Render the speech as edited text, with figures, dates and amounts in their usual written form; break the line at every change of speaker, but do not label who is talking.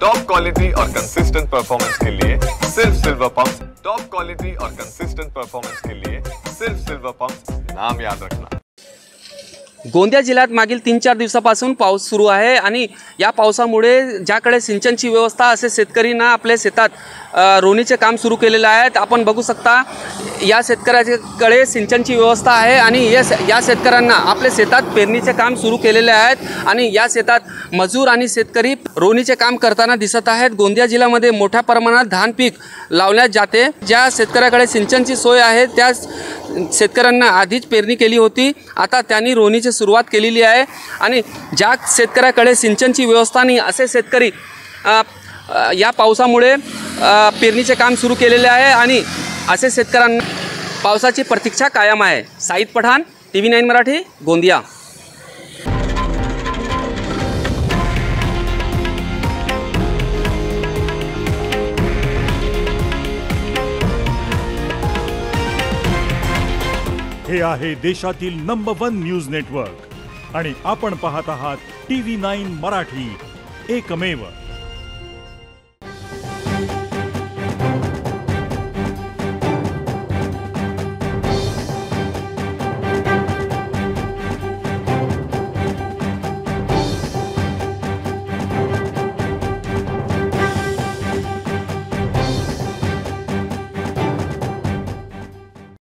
Top quality और consistent performance के लिए सिर्फ सिल्वर पंप्स। टॉप क्वालिटी और कंसिस्टेंट परफॉर्मेंस के लिए सिर्फ सिल्वर पंप्स, नाम याद रखना।
गोंदिया जिल्ह्यात मागील 3-4 दिवसापासून पाऊस सुरू आहे आणि या पावसामुळे ज्याकडे सिंचनची व्यवस्था असे शेतकरींना आपल्या शेतात रोणीचे काम सुरू केलेले आहेत। आपण बघू शकता या शेतकऱ्याकडे सिंचनची व्यवस्था आहे आणि या शेतकऱ्यांना आपल्या शेतात पेरणीचे काम सुरू केलेले आहेत आणि या शेतात मजूर आणि शेतकरी रोणीचे काम करताना दिसत आहेत। गोंदिया जिल्ह्यामध्ये मोठ्या प्रमाणात धान पीक लावण्यात जाते। ज्या शेतकऱ्याकडे सिंचनची सोय आहे त्या शेतकऱ्यांना आधीच पेरणी केली होती, आता त्यांनी रोणीची सुरुवात केलेली आहे आणि ज्या शेतकऱ्याकडे सिंचनची व्यवस्था नाही असे शेतकरी या पावसामुळे पेरणीचे काम सुरू केलेले आहे आणि असे शेतकऱ्यांना पावसाची प्रतीक्षा कायम आहे। साईद पठाण, TV9 मराठी, गोंदिया।
हे आहे देशातील नंबर 1 न्यूज नेटवर्क आणि आपण पाहत आहात TV9 मराठी, एकमेव।